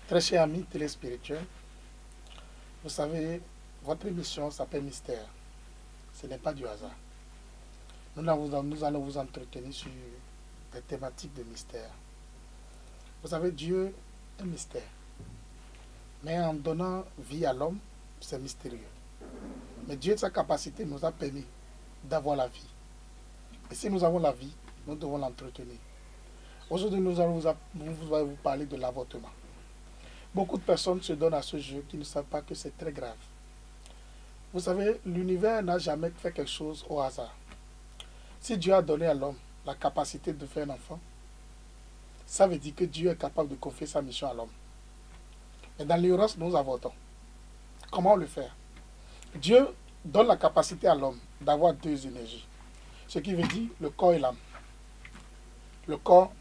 Très cher ami téléspirituel, vous savez, votre émission s'appelle Mystère. Ce n'est pas du hasard. Nous allons vous entretenir sur des thématiques de mystère. Vous savez, Dieu est mystère. Mais en donnant vie à l'homme, c'est mystérieux. Mais Dieu, de sa capacité, nous a permis d'avoir la vie. Et si nous avons la vie, nous devons l'entretenir. Aujourd'hui, vous parler de l'avortement. Beaucoup de personnes se donnent à ce jeu qui ne savent pas que c'est très grave. Vous savez, l'univers n'a jamais fait quelque chose au hasard. Si Dieu a donné à l'homme la capacité de faire un enfant, ça veut dire que Dieu est capable de confier sa mission à l'homme. Mais dans l'ignorance, nous avortons. Comment le faire? Dieu donne la capacité à l'homme d'avoir deux énergies. Ce qui veut dire le corps et l'âme. Le corps,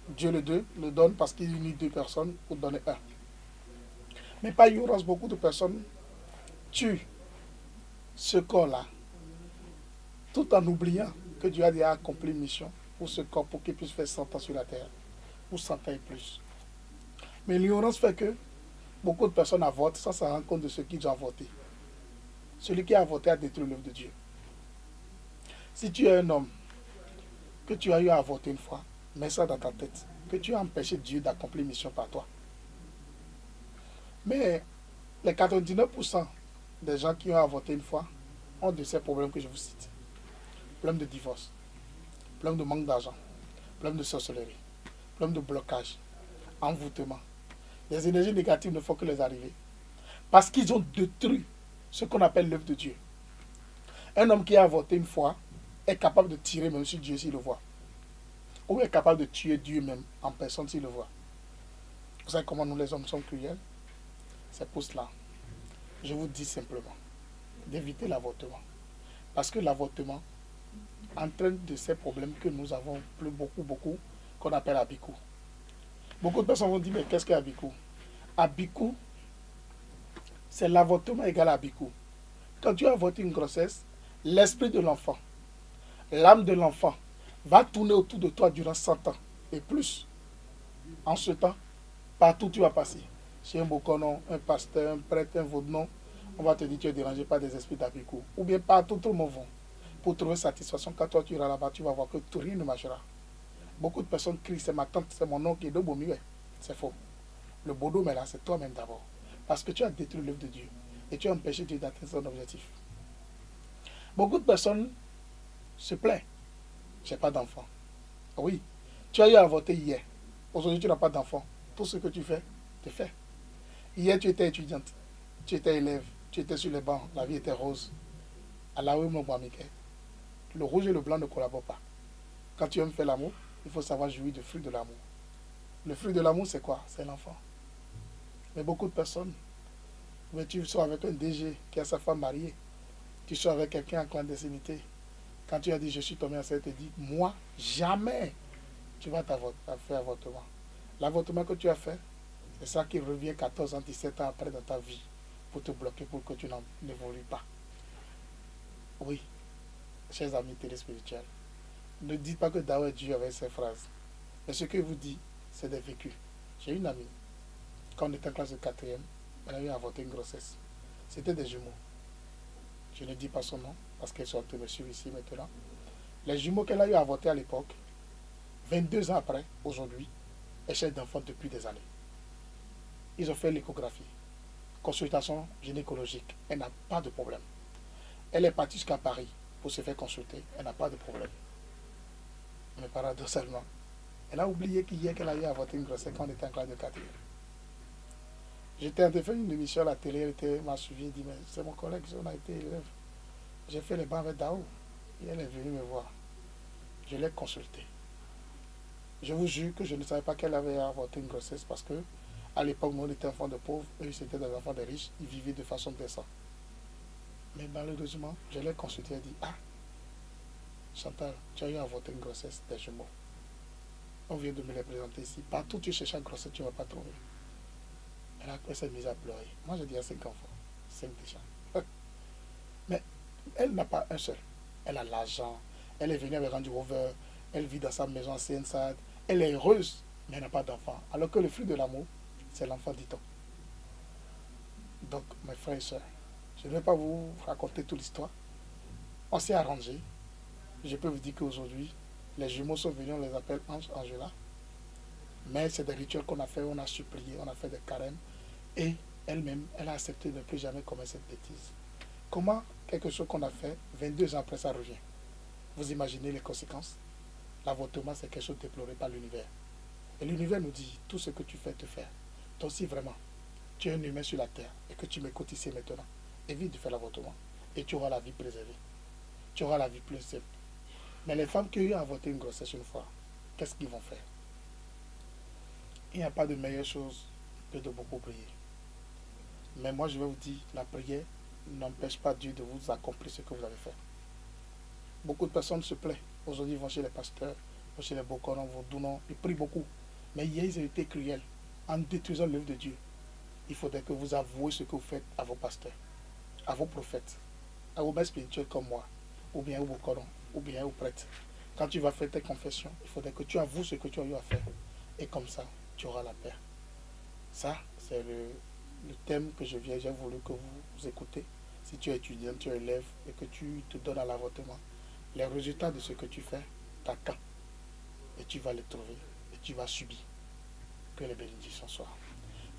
Dieu le donne parce qu'il unit deux personnes pour donner un. Mais par ignorance, beaucoup de personnes tuent ce corps-là, tout en oubliant que Dieu a déjà accompli une mission pour ce corps, pour qu'il puisse faire 100 ans sur la terre, ou 100 ans et plus. Mais l'ignorance fait que beaucoup de personnes avortent sans se rendre compte de ce qu'ils ont avorté. Celui qui a avorté a détruit l'œuvre de Dieu. Si tu es un homme, que tu as eu à avorter une fois, mets ça dans ta tête, que tu as empêché Dieu d'accomplir une mission par toi. Mais les 99% des gens qui ont avorté une fois ont de ces problèmes que je vous cite. Problème de divorce, problème de manque d'argent, problème de sorcellerie, problème de blocage, envoûtement. Les énergies négatives ne font que les arriver. Parce qu'ils ont détruit ce qu'on appelle l'œuvre de Dieu. Un homme qui a avorté une fois est capable de tirer même sur Dieu s'il le voit. Ou est capable de tuer Dieu même en personne s'il le voit. Vous savez comment nous les hommes sommes cruels? C'est pour cela. Je vous dis simplement d'éviter l'avortement. Parce que l'avortement entraîne de ces problèmes que nous avons plus beaucoup, qu'on appelle Abikou. Beaucoup de personnes vont dire, mais qu'est-ce qu'est Abikou? Abikou, c'est l'avortement égal à Abikou. Quand tu as avorté une grossesse, l'esprit de l'enfant, l'âme de l'enfant va tourner autour de toi durant 100 ans et plus. En ce temps, partout où tu vas passer, chez un boconon, un pasteur, un prêtre, un vaudenon, on va te dire que tu es dérangé par des esprits d'Abikou. Ou bien partout, tout le monde va. Pour trouver satisfaction, quand toi tu iras là-bas, tu vas voir que tout rien ne marchera. Beaucoup de personnes crient, c'est ma tante, c'est mon oncle qui est de Bomiwe. C'est faux. Le bodo, mais là, c'est toi-même d'abord. Parce que tu as détruit l'œuvre de Dieu. Et tu as empêché Dieu d'atteindre son objectif. Beaucoup de personnes se plaignent. J'ai pas d'enfant. Oui, tu as eu à avorter hier. Aujourd'hui, tu n'as pas d'enfant. Tout ce que tu fais, te fait. Hier, tu étais étudiante. Tu étais élève. Tu étais sur les bancs. La vie était rose. Le rouge et le blanc ne collaborent pas. Quand tu aimes faire l'amour, il faut savoir jouir du fruit de l'amour. Le fruit de l'amour, c'est quoi? C'est l'enfant. Mais beaucoup de personnes, mais tu sors avec un DG qui a sa femme mariée. Tu sors avec quelqu'un en clandestinité. Quand tu as dit je suis tombé enceinte, tu te dis moi, jamais tu vas faire avortement. L'avortement que tu as fait, c'est ça qui revient 14 ans, 17 ans après dans ta vie pour te bloquer, pour que tu n'évolues pas. Oui, chers amis téléspirituels, ne dites pas que Dao est Dieu avec ces phrases. Mais ce que je vous dis, c'est des vécus. J'ai une amie, quand on était en classe de quatrième, elle a eu à avorter une grossesse. C'était des jumeaux. Je ne dis pas son nom parce qu'elles sont en train de me suivre ici maintenant. Les jumeaux qu'elle a eu à avorter à l'époque, 22 ans après, aujourd'hui, est chef d'enfant depuis des années. Ils ont fait l'échographie, consultation gynécologique. Elle n'a pas de problème. Elle est partie jusqu'à Paris pour se faire consulter. Elle n'a pas de problème. Mais paradoxalement, elle a oublié qu'hier qu'elle a eu à avorter une grossesse quand on était en classe de quatrième. J'étais en train de faire une émission à la télé, elle m'a suivi, elle dit, mais c'est mon collègue, on a été élève. J'ai fait les bancs avec Dao. Et elle est venue me voir. Je l'ai consultée. Je vous jure que je ne savais pas qu'elle avait avorté une grossesse parce que à l'époque, nous, on était enfants de pauvres, eux, c'était des enfants de riches, ils vivaient de façon décente. Mais malheureusement, je l'ai consultée, elle dit, ah, Chantal, tu as eu à avorter une grossesse des jumeaux. On vient de me les présenter ici. Partout où tu cherches une grossesse, tu ne vas pas trouver. Elle s'est mise à pleurer. Moi, j'ai dit à 5 enfants. 5 déjà. Mais elle n'a pas un seul. Elle a l'argent. Elle est venue avec Randy Rover. Elle vit dans sa maison à CNSAD. Elle est heureuse, mais elle n'a pas d'enfant. Alors que le fruit de l'amour, c'est l'enfant, dit-on. Donc, mes frères et sœurs, je ne vais pas vous raconter toute l'histoire. On s'est arrangé. Je peux vous dire qu'aujourd'hui, les jumeaux sont venus, on les appelle Ange, Angela. Mais c'est des rituels qu'on a fait, on a supplié, on a fait des carèmes. Et elle-même, elle a accepté de ne plus jamais commettre cette bêtise. Comment quelque chose qu'on a fait, 22 ans après, ça revient? Vous imaginez les conséquences? L'avortement, c'est quelque chose déploré par l'univers. Et l'univers nous dit, tout ce que tu fais, te faire. Donc si vraiment, tu es un humain sur la terre et que tu m'écoutes ici maintenant, évite de faire l'avortement. Et tu auras la vie préservée. Tu auras la vie plus simple. Mais les femmes qui ont eu avorté une grossesse une fois, qu'est-ce qu'ils vont faire? Il n'y a pas de meilleure chose que de beaucoup prier. Mais moi, je vais vous dire, la prière n'empêche pas Dieu de vous accomplir ce que vous avez fait. Beaucoup de personnes se plaignent. Aujourd'hui, ils vont chez les pasteurs, vont chez les bocorons, vont dounons, ils prient beaucoup. Mais hier, ils ont été cruels en détruisant l'œuvre de Dieu. Il faudrait que vous avouez ce que vous faites à vos pasteurs, à vos prophètes, à vos maîtres spirituels comme moi, ou bien aux bocorons, ou bien aux prêtres. Quand tu vas faire tes confessions, il faudrait que tu avoues ce que tu as eu à faire. Et comme ça, tu auras la paix. Ça, c'est le thème que j'ai voulu que vous écoutez. Si tu es étudiant, tu es élève et que tu te donnes à l'avortement, les résultats de ce que tu fais t'attendent. Et tu vas les trouver et tu vas subir. Que les bénédictions soient.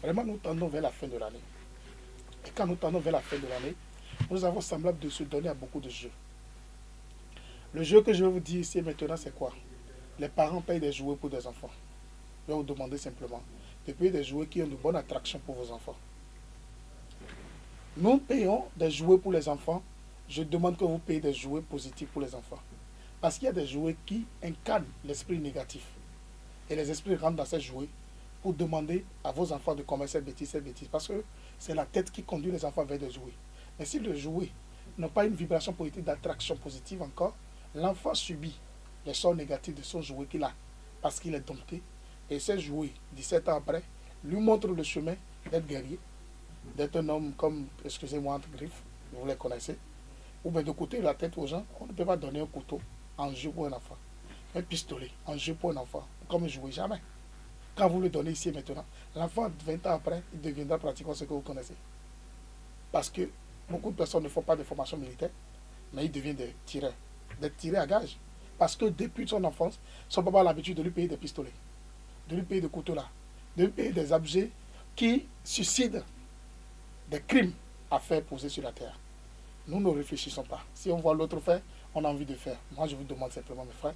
Vraiment, nous tendons vers la fin de l'année. Et quand nous tendons vers la fin de l'année, nous avons semblable de se donner à beaucoup de jeux. Le jeu que je vais vous dire ici maintenant, c'est quoi? Les parents payent des jouets pour des enfants. Je vais vous demander simplement de payer des jouets qui ont de bonnes attractions pour vos enfants. Nous payons des jouets pour les enfants. Je demande que vous payiez des jouets positifs pour les enfants. Parce qu'il y a des jouets qui incarnent l'esprit négatif. Et les esprits rentrent dans ces jouets pour demander à vos enfants de commettre cette bêtise. Parce que c'est la tête qui conduit les enfants vers des jouets. Mais si le jouet n'a pas une vibration positive, d'attraction positive encore, l'enfant subit les sorts négatifs de son jouet qu'il a. Parce qu'il est dompté. Et ces jouets, 17 ans après, lui montrent le chemin d'être guerrier, d'être un homme comme, excusez-moi, entre griffes, vous les connaissez. Ou bien de coûter la tête aux gens, on ne peut pas donner un couteau en jeu pour un enfant. Un pistolet en jeu pour un enfant, comme jouer jamais. Quand vous le donnez ici maintenant, l'enfant, 20 ans après, il deviendra pratiquement ce que vous connaissez. Parce que beaucoup de personnes ne font pas de formation militaire, mais ils deviennent des tireurs à gage. Parce que depuis son enfance, son papa a l'habitude de lui payer des pistolets, de lui payer des couteaux là, de lui payer des objets qui suscitent des crimes à faire poser sur la terre. Nous ne réfléchissons pas. Si on voit l'autre faire, on a envie de faire. Moi, je vous demande simplement, mes frères,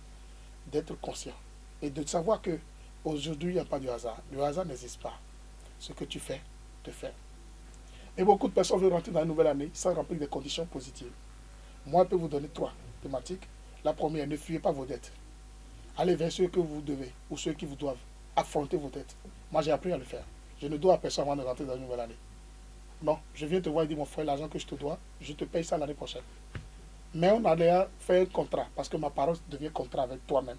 d'être conscient et de savoir que aujourd'hui, il n'y a pas de hasard. Le hasard n'existe pas. Ce que tu fais, te fait. Et beaucoup de personnes veulent rentrer dans la nouvelle année sans remplir des conditions positives. Moi, je peux vous donner 3 thématiques. La première, ne fuyez pas vos dettes. Allez vers ceux que vous devez ou ceux qui vous doivent. Affrontez vos dettes. Moi, j'ai appris à le faire. Je ne dois à personne avant de rentrer dans une nouvelle année. Non, je viens te voir et dire, mon frère, l'argent que je te dois, je te paye ça l'année prochaine. Mais on a déjà fait un contrat, parce que ma parole devient contrat avec toi-même.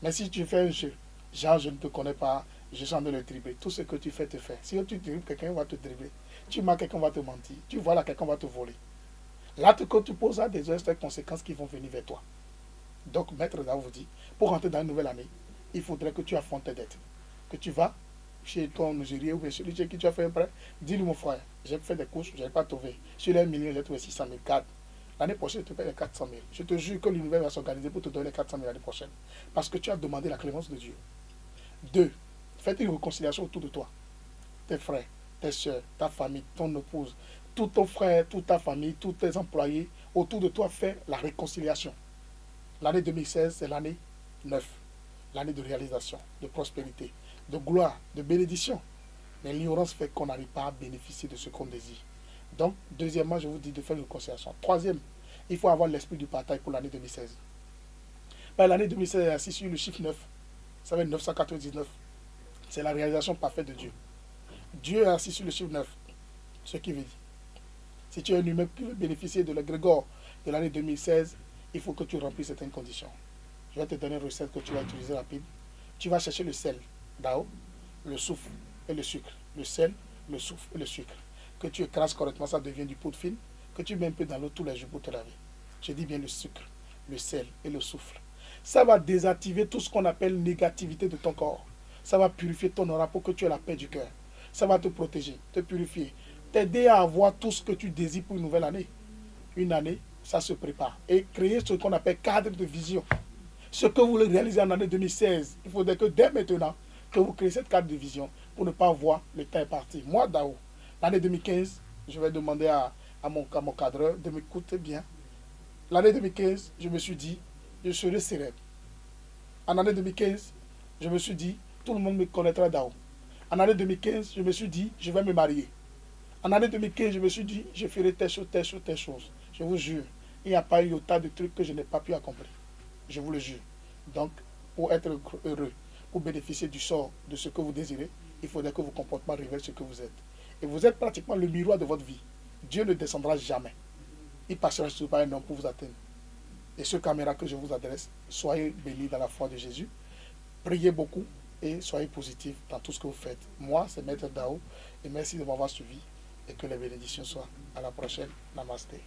Mais si tu fais un jeu, genre je ne te connais pas, je sens de le dribbler, tout ce que tu fais te fait. Si tu dribbles, quelqu'un va te dribbler. Tu mens, quelqu'un va te mentir. Tu vois là, quelqu'un va te voler. L'acte que tu poses a des conséquences qui vont venir vers toi. Donc, Maître Dao vous dit, pour rentrer dans une nouvelle année, il faudrait que tu affrontes tes dettes. Que tu vas chez ton Nigérien ou bien celui chez qui tu as fait un prêt, dis-lui mon frère, j'ai fait des courses, je n'ai pas trouvé. Sur les 1 million, j'ai trouvé 600 000 cartes. L'année prochaine, je te paye les 400 000. Je te jure que l'univers va s'organiser pour te donner les 400 000 l'année prochaine. Parce que tu as demandé la clémence de Dieu. 2. Faites une réconciliation autour de toi. Tes frères, tes soeurs, ta famille, ton épouse, tout ton frère, toute ta famille, tous tes employés, autour de toi, fais la réconciliation. L'année 2016, c'est l'année 9. L'année de réalisation, de prospérité, de gloire, de bénédiction. Mais l'ignorance fait qu'on n'arrive pas à bénéficier de ce qu'on désire. Donc, deuxièmement, je vous dis de faire une réconciliation. Troisième, il faut avoir l'esprit du partage pour l'année 2016. L'année 2016 est assise sur le chiffre 9. Ça va être 999. C'est la réalisation parfaite de Dieu. Dieu est assis sur le chiffre 9. Ce qui veut dire, si tu es un humain qui veut bénéficier de l'égrégore de l'année 2016, il faut que tu remplisses certaines conditions. Je vais te donner une recette que tu vas utiliser rapide. Tu vas chercher le sel, Dao, le soufre et le sucre. Le sel, le soufre et le sucre. Que tu écrases correctement, ça devient du poudre fine. Que tu mets un peu dans l'eau tous les jours pour te laver. Je dis bien le sucre, le sel et le soufre. Ça va désactiver tout ce qu'on appelle négativité de ton corps. Ça va purifier ton aura pour que tu aies la paix du cœur. Ça va te protéger, te purifier, t'aider à avoir tout ce que tu désires pour une nouvelle année. Une année, ça se prépare. Et créer ce qu'on appelle cadre de vision. Ce que vous voulez réaliser en année 2016, il faudrait que dès maintenant, que vous créez cette cadre de vision pour ne pas voir le temps est parti. Moi, Dao, l'année 2015, je vais demander à mon cadreur de m'écouter bien. L'année 2015, je me suis dit, je serai célèbre. En année 2015, je me suis dit, tout le monde me connaîtra Dao. En année 2015, je me suis dit, je vais me marier. En année 2015, je me suis dit, je ferai telle chose, telle chose, telle chose. Je vous jure, il n'y a pas eu autant de trucs que je n'ai pas pu accomplir. Je vous le jure. Donc, pour être heureux, pour bénéficier du sort de ce que vous désirez, il faudrait que vos comportements révèlent ce que vous êtes. Et vous êtes pratiquement le miroir de votre vie. Dieu ne descendra jamais. Il passera sur pas un homme pour vous atteindre. Et ce caméra que je vous adresse, soyez bénis dans la foi de Jésus. Priez beaucoup et soyez positifs dans tout ce que vous faites. Moi, c'est Maître Dao et merci de m'avoir suivi et que les bénédictions soient. À la prochaine. Namasté.